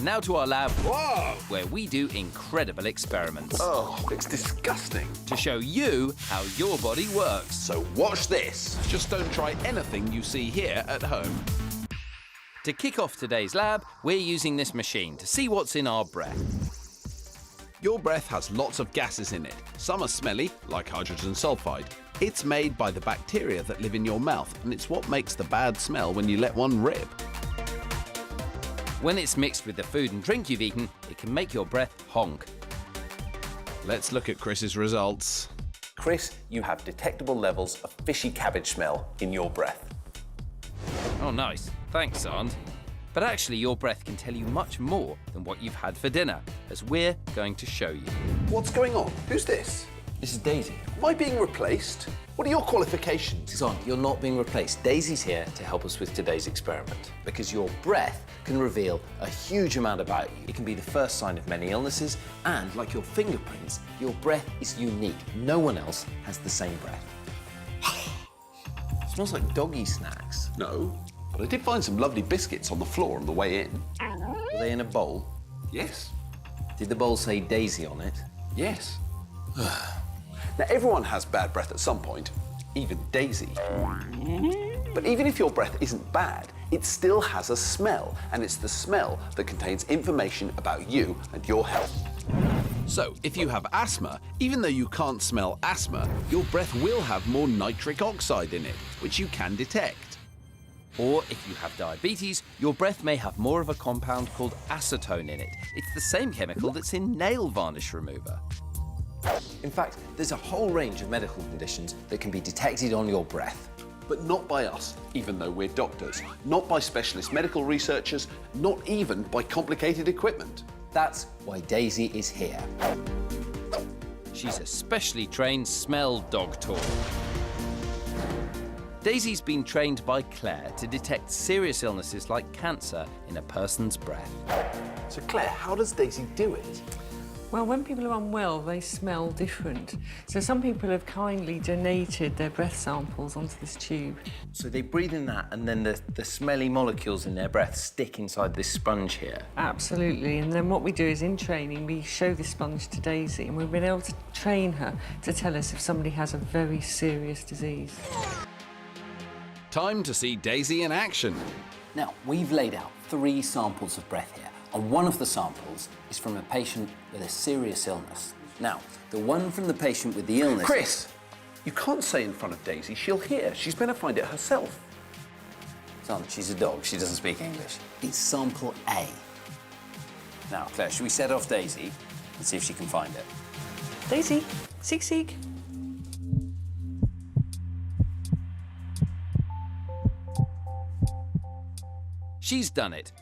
And now to our lab, Whoa! where we do incredible experiments Oh, it's disgusting. to show you how your body works. So watch this. Just don't try anything you see here at home. To kick off today's lab, we're using this machine to see what's in our breath. Your breath has lots of gases in it. Some are smelly, like hydrogen sulfide. It's made by the bacteria that live in your mouth, and it's what makes the bad smell when you let one rip. When it's mixed with the food and drink you've eaten, it can make your breath honk. Let's look at Chris's results. Chris, you have detectable levels of fishy cabbage smell in your breath. Oh, nice. Thanks, Xand. But actually, your breath can tell you much more than what you've had for dinner, as we're going to show you. What's going on? Who's this? This is Daisy. Am I being replaced? What are your qualifications? Xand, you're not being replaced. Daisy's here to help us with today's experiment. Because your breath can reveal a huge amount about you. It can be the first sign of many illnesses, and like your fingerprints, your breath is unique. No one else has the same breath. Smells like doggy snacks. No, but I did find some lovely biscuits on the floor on the way in. Were they in a bowl? Yes. Did the bowl say Daisy on it? Yes. Now, everyone has bad breath at some point, even Daisy. But even if your breath isn't bad, it still has a smell, and it's the smell that contains information about you and your health. So, if you have asthma, even though you can't smell asthma, your breath will have more nitric oxide in it, which you can detect. Or if you have diabetes, your breath may have more of a compound called acetone in it. It's the same chemical that's in nail varnish remover. In fact, there's a whole range of medical conditions that can be detected on your breath. But not by us, even though we're doctors. Not by specialist medical researchers, not even by complicated equipment. That's why Daisy is here. She's a specially trained smell doctor. Daisy's been trained by Claire to detect serious illnesses like cancer in a person's breath. So Claire, how does Daisy do it? Well, when people are unwell, they smell different. So some people have kindly donated their breath samples onto this tube. So they breathe in that, and then the smelly molecules in their breath stick inside this sponge here. Absolutely. And then what we do is, in training, we show this sponge to Daisy, and we've been able to train her to tell us if somebody has a very serious disease. Time to see Daisy in action. Now, we've laid out 3 samples of breath here, and one of the samples is from a patient with a serious illness. Now, the one from the patient with the illness... Chris, you can't say in front of Daisy. She'll hear. She's going to find it herself. Son, she's a dog. She doesn't speak English. It's sample A. Now, Claire, should we set off Daisy and see if she can find it? Daisy, seek, seek. She's done it.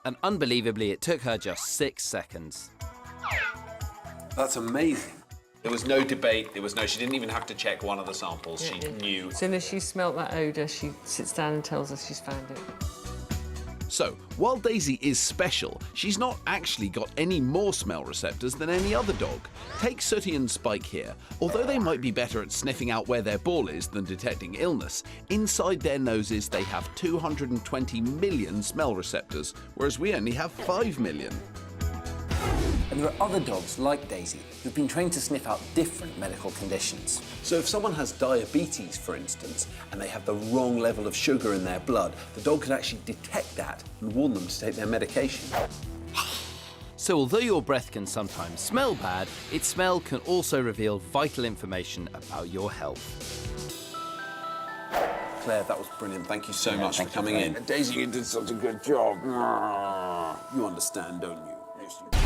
And unbelievably, it took her just 6 seconds. That's amazing. There was no debate. She didn't even have to check one of the samples. She knew. As soon as she smelt that odour, she sits down and tells us she's found it. So, while Daisy is special, she's not actually got any more smell receptors than any other dog. Take Sooty and Spike here. Although they might be better at sniffing out where their ball is than detecting illness, inside their noses they have 220 million smell receptors, whereas we only have 5 million. And there are other dogs like Daisy who've been trained to sniff out different medical conditions. So if someone has diabetes, for instance, and they have the wrong level of sugar in their blood, the dog can actually detect that and warn them to take their medication. So although your breath can sometimes smell bad, its smell can also reveal vital information about your health. Claire, that was brilliant. Thank you so much for thank you coming very in. much. Daisy, you did such a good job. You understand, don't you? Yes, you do.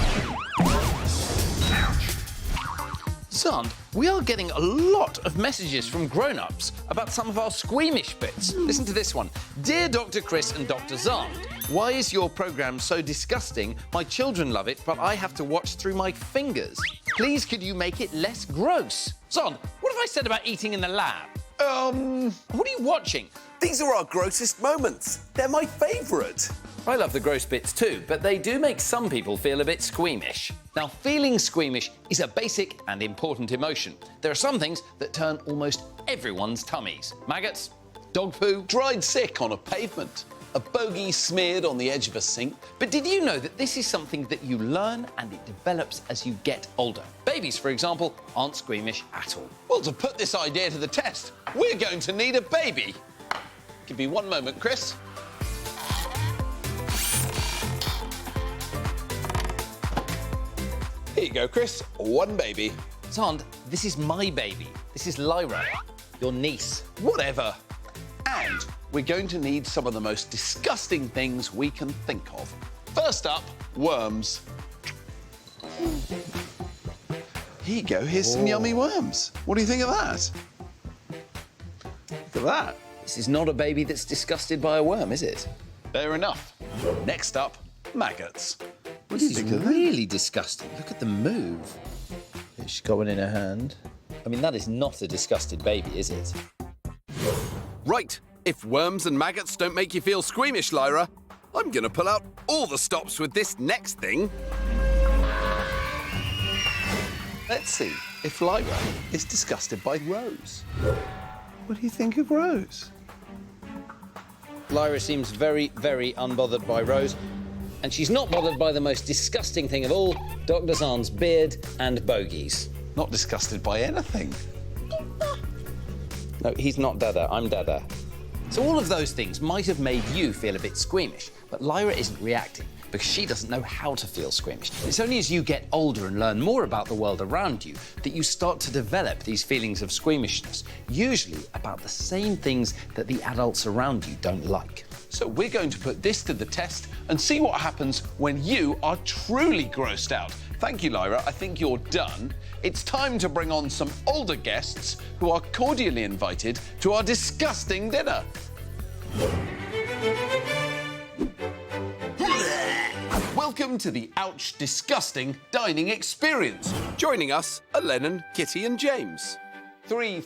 Xand, we are getting a lot of messages from grown-ups about some of our squeamish bits. Listen to this one. Dear Dr. Chris and Dr. Xand, why is your programme so disgusting? My children love it, but I have to watch through my fingers. Please, could you make it less gross? Xand, what have I said about eating in the lab? What are you watching? These are our grossest moments. They're my favourite. I love the gross bits too, but they do make some people feel a bit squeamish. Now, feeling squeamish is a basic and important emotion. There are some things that turn almost everyone's tummies. Maggots, dog poo, Dried sick on a pavement. a bogey smeared on the edge of a sink. But did you know that this is something that you learn and it develops as you get older? Babies, for example, aren't squeamish at all. Well, to put this idea to the test, we're going to need a baby. Give me one moment, Chris. Here you go, Chris. One baby. Xand, this is my baby. This is Lyra, your niece. Whatever. And we're going to need some of the most disgusting things we can think of. First up, worms. Here you go, here's some yummy worms. What do you think of that? Look at that. This is not a baby that's disgusted by a worm, is it? Fair enough. Next up, maggots. This is really disgusting. Look at the move. She's got one in her hand. I mean, that is not a disgusted baby, is it? Right, if worms and maggots don't make you feel squeamish, Lyra, I'm gonna pull out all the stops with this next thing. Let's see if Lyra is disgusted by Rose. What do you think of Rose? Lyra seems very, very unbothered by Rose, and she's not bothered by the most disgusting thing of all, Dr. Xand's beard and bogies. Not disgusted by anything. No, he's not Dada, I'm Dada. So all of those things might have made you feel a bit squeamish, but Lyra isn't reacting because she doesn't know how to feel squeamish. It's only as you get older and learn more about the world around you that you start to develop these feelings of squeamishness, usually about the same things that the adults around you don't like. So we're going to put this to the test and see what happens when you are truly grossed out. Thank you, Lyra. I think you're done. It's time to bring on some older guests who are cordially invited to our disgusting dinner. Welcome to the Ouch Disgusting dining experience. Joining us are Lennon, Kitty and James. Three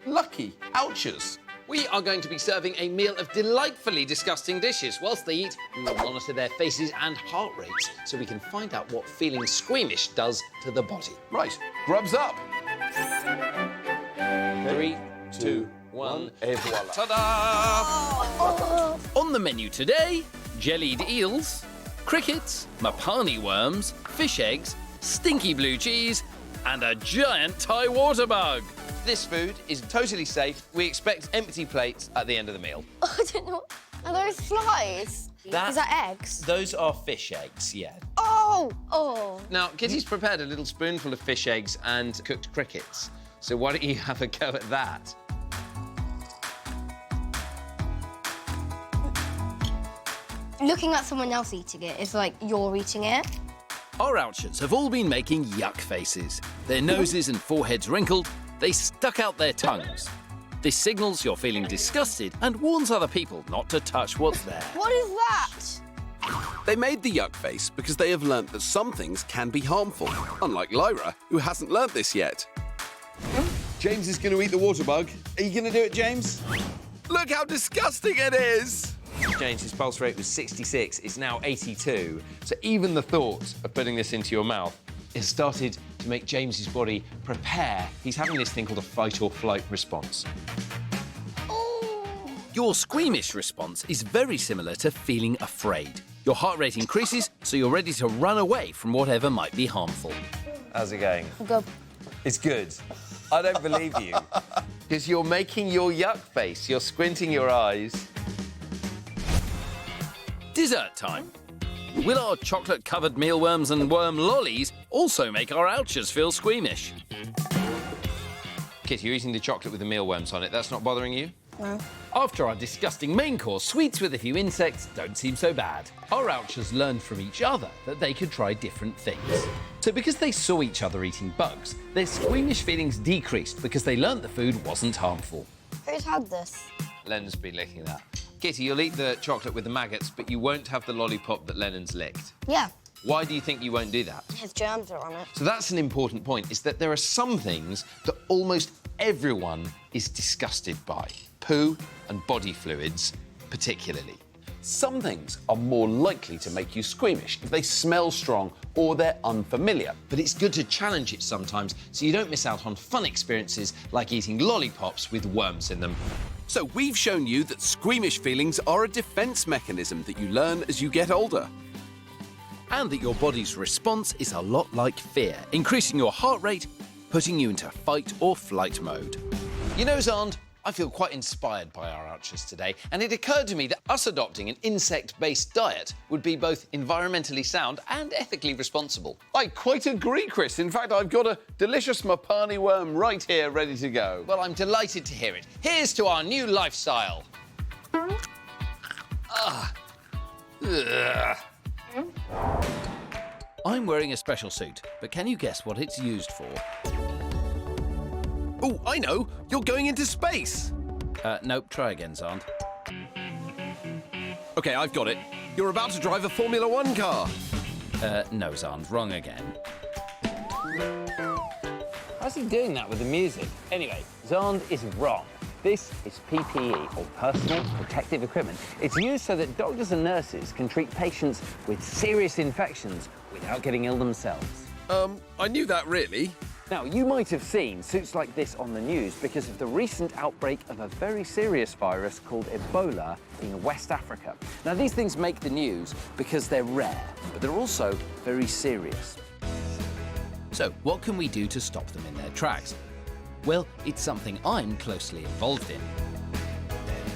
lucky ouchers. We are going to be serving a meal of delightfully disgusting dishes. Whilst they eat, we will monitor their faces and heart rates so we can find out what feeling squeamish does to the body. Right, grubs up. 3, 2, 1, et voila. ta-da! On the menu today, jellied eels, crickets, mapani worms, fish eggs, stinky blue cheese, and a giant Thai water bug. This food is totally safe. We expect empty plates at the end of the meal. I don't know. Are those flies? Is that eggs? Those are fish eggs, yeah. Oh. Now, Kitty's prepared a little spoonful of fish eggs and cooked crickets. So why don't you have a go at that? Looking at someone else eating it is like you're eating it. Our ouchers have all been making yuck faces. Their noses and foreheads wrinkled, they stuck out their tongues. This signals you're feeling disgusted and warns other people not to touch what's there. What is that? They made the yuck face because they have learnt that some things can be harmful, unlike Lyra, who hasn't learnt this yet. James is going to eat the water bug. Are you going to do it, James? Look how disgusting it is! James's pulse rate was 66, it's now 82. So even the thought of putting this into your mouth has started to make James's body prepare. He's having this thing called a fight or flight response. Your squeamish response is very similar to feeling afraid. Your heart rate increases, so you're ready to run away from whatever might be harmful. How's it going? Go. It's good. I don't believe you. Because you're making your yuck face. You're squinting your eyes. Dessert time. Will our chocolate-covered mealworms and worm lollies also make our ouchers feel squeamish? Kitty, you're eating the chocolate with the mealworms on it. That's not bothering you? No. After our disgusting main course, sweets with a few insects don't seem so bad. Our ouchers learned from each other that they could try different things. So because they saw each other eating bugs, their squeamish feelings decreased because they learned the food wasn't harmful. Who's had this? Lennon's been licking that. Kitty, you'll eat the chocolate with the maggots, but you won't have the lollipop that Lennon's licked. Yeah. Why do you think you won't do that? His germs are on it. So that's an important point, is that there are some things that almost everyone is disgusted by. Poo and body fluids, particularly. Some things are more likely to make you squeamish if they smell strong or they're unfamiliar. But it's good to challenge it sometimes so you don't miss out on fun experiences like eating lollipops with worms in them. So we've shown you that squeamish feelings are a defense mechanism that you learn as you get older. And that your body's response is a lot like fear, increasing your heart rate, putting you into fight or flight mode. You know, Xand, I feel quite inspired by our archers today, and it occurred to me that us adopting an insect-based diet would be both environmentally sound and ethically responsible. I quite agree, Chris. In fact, I've got a delicious Mapani worm right here ready to go. Well, I'm delighted to hear it. Here's to our new lifestyle. I'm wearing a special suit, but can you guess what it's used for? Oh, I know. You're going into space. Nope, try again, Xand. OK, I've got it. You're about to drive a Formula 1 car. No, Xand, wrong again. How's he doing that with the music? Anyway, Xand is wrong. This is PPE, or personal protective equipment. It's used so that doctors and nurses can treat patients with serious infections without getting ill themselves. I knew that, really. Now, you might have seen suits like this on the news because of the recent outbreak of a very serious virus called Ebola in West Africa. Now, these things make the news because they're rare, but they're also very serious. So, what can we do to stop them in their tracks? Well, it's something I'm closely involved in.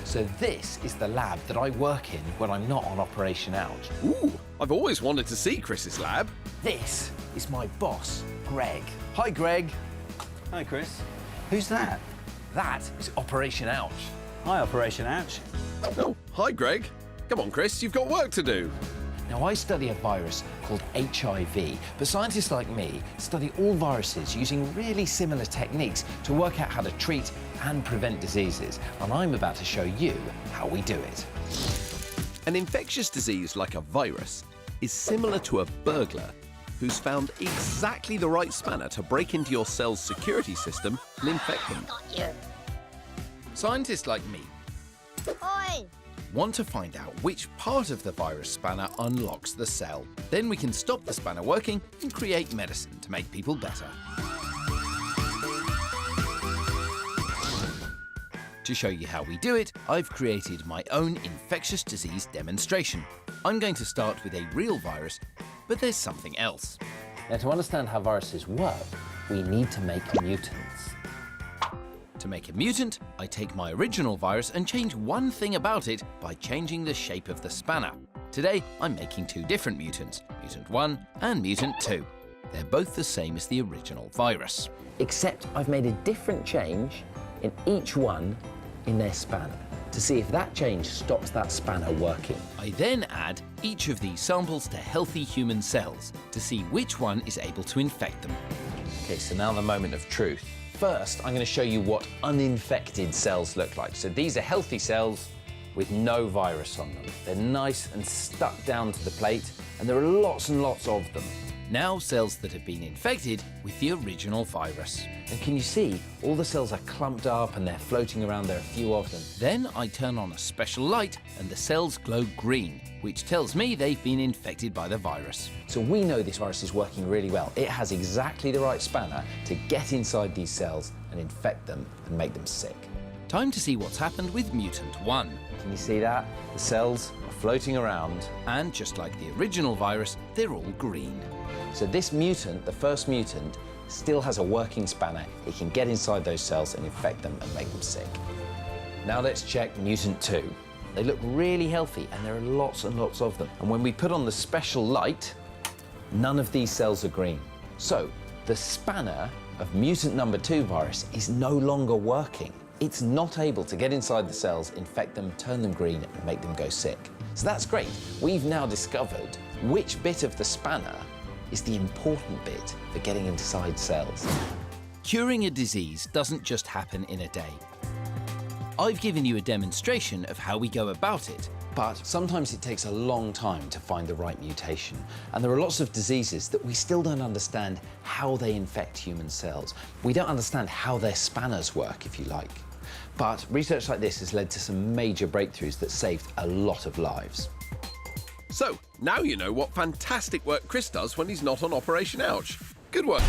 So this is the lab that I work in when I'm not on Operation Ouch. Ooh, I've always wanted to see Chris's lab. This is my boss, Greg. Hi, Greg. Hi, Chris. Who's that? That is Operation Ouch. Hi, Operation Ouch. Oh, hi, Greg. Come on, Chris, you've got work to do. Now, I study a virus called HIV, but scientists like me study all viruses using really similar techniques to work out how to treat and prevent diseases. And I'm about to show you how we do it. An infectious disease like a virus is similar to a burglar who's found exactly the right spanner to break into your cell's security system and infect them. Scientists like me Oi! want to find out which part of the virus spanner unlocks the cell. Then we can stop the spanner working and create medicine to make people better. To show you how we do it, I've created my own infectious disease demonstration. I'm going to start with a real virus, but there's something else. Now, to understand how viruses work, we need to make mutants. To make a mutant, I take my original virus and change one thing about it by changing the shape of the spanner. Today, I'm making two different mutants, Mutant 1 and Mutant 2. They're both the same as the original virus. Except I've made a different change in each one in their spanner to see if that change stops that spanner working. I then add each of these samples to healthy human cells to see which one is able to infect them. Okay, so now the moment of truth. First, I'm going to show you what uninfected cells look like. So these are healthy cells with no virus on them. They're nice and stuck down to the plate, and there are lots and lots of them. Now cells that have been infected with the original virus. And can you see, all the cells are clumped up and they're floating around, there are a few of them. Then I turn on a special light and the cells glow green, which tells me they've been infected by the virus. So we know this virus is working really well. It has exactly the right spanner to get inside these cells and infect them and make them sick. Time to see what's happened with Mutant 1. Can you see that? The cells are floating around. And just like the original virus, they're all green. So this mutant, the first mutant, still has a working spanner. It can get inside those cells and infect them and make them sick. Now let's check Mutant 2. They look really healthy and there are lots and lots of them. And when we put on the special light, none of these cells are green. So the spanner of mutant number 2 virus is no longer working. It's not able to get inside the cells, infect them, turn them green and make them go sick. So that's great. We've now discovered which bit of the spanner is the important bit for getting inside cells. Curing a disease doesn't just happen in a day. I've given you a demonstration of how we go about it, But sometimes it takes a long time to find the right mutation. And there are lots of diseases that we still don't understand how they infect human cells. We don't understand how their spanners work, if you like. But research like this has led to some major breakthroughs that saved a lot of lives. So, now you know what fantastic work Chris does when he's not on Operation Ouch. Good work.